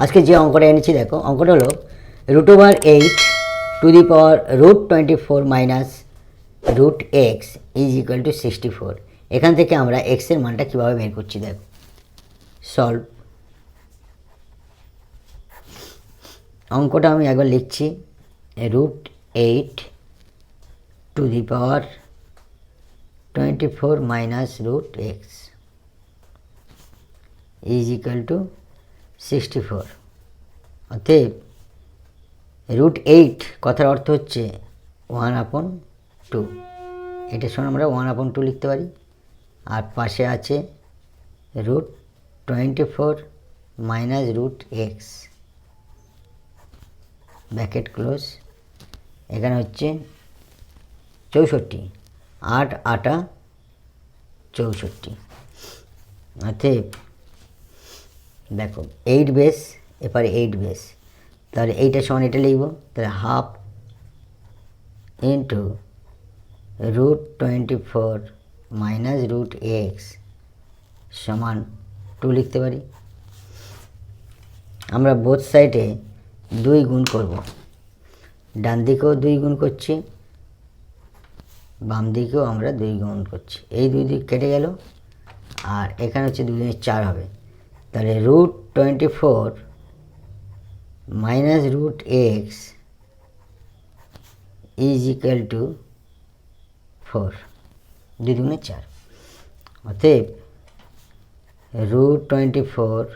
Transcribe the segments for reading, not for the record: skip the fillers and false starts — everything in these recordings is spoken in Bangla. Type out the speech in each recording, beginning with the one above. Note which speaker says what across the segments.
Speaker 1: আজকে যে অঙ্কটা এনেছি দেখো, অঙ্কটা হলো √8 minus √x is equal to 64। এখান থেকে আমরা এক্সের মানটা কীভাবে বের করছি দেখো। সলভ। অঙ্কটা আমি একবার লিখছি, √8 minus √x is equal to 64। অতএব √8 কথার অর্থ হচ্ছে 1/2। এটার সঙ্গে আমরা 1/2 লিখতে পারি। আর পাশে আছে √24 মাইনাস √x, ব্র্যাকেট ক্লোজ। এখানে হচ্ছে 64, 8 8 64। অতএব দেখো 8 বেস, এবারে 8 বেস, তাহলে এইটার সমান এটা লিখব, তাহলে হাফ ইন্টু √24 মাইনাস √x সমান 2 লিখতে পারি। আমরা বোথ সাইডে 2 গুণ করব, ডান দিকেও 2 গুণ করছি, বাম দিকেও আমরা 2 গুণ করছি। এই 2 দিক কেটে গেল, আর এখানে হচ্ছে 2 × 4 হবে। তাহলে √24 minus √x is equal to 4, 2 × 4। অতএব √24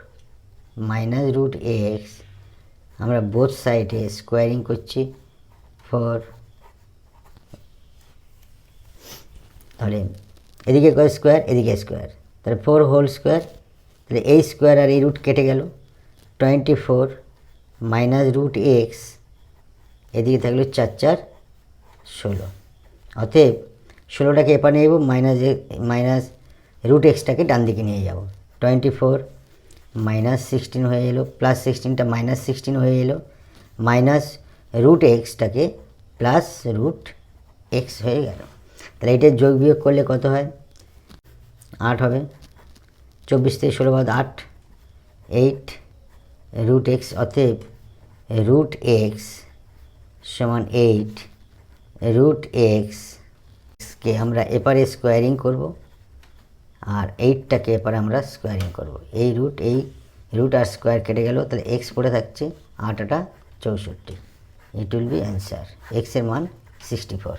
Speaker 1: মাইনাস √x আমরা বোথ সাইডে স্কোয়ারিং করছি 4, তাহলে এদিকে স্কোয়ার, এদিকে স্কোয়ার, তাহলে 4 হোল স্কোয়ার। তাহলে এই স্কোয়ার আর এই রুট কেটে গেল। 24 মাইনাস √x, এদিকে থাকলো 4 4 16। অতএব 16টাকে এপারে নিয়ে যাব, মাইনাস √xটাকে ডান দিকে নিয়ে যাব। 24 মাইনাস 16 হয়ে এলো, প্লাস 16টা মাইনাস 16 হয়ে এলো, মাইনাস √xটাকে প্লাস √x হয়ে গেল। তাহলে এটা যোগ বিয়োগ করলে কত হয়? 8 হবে। 24 থেকে 16 বাদ 8, 8 √x। অতএব √x সমান 8 √x কে আমরা এপারে স্কোয়ারিং করব, আর 8টাকে এপারে আমরা স্কোয়ারিং করব। এই রুট আর স্কোয়ার কেটে গেল, তাহলে x পড়ে থাকছে 8 8 64। It will be answer. এক্সের মান 64।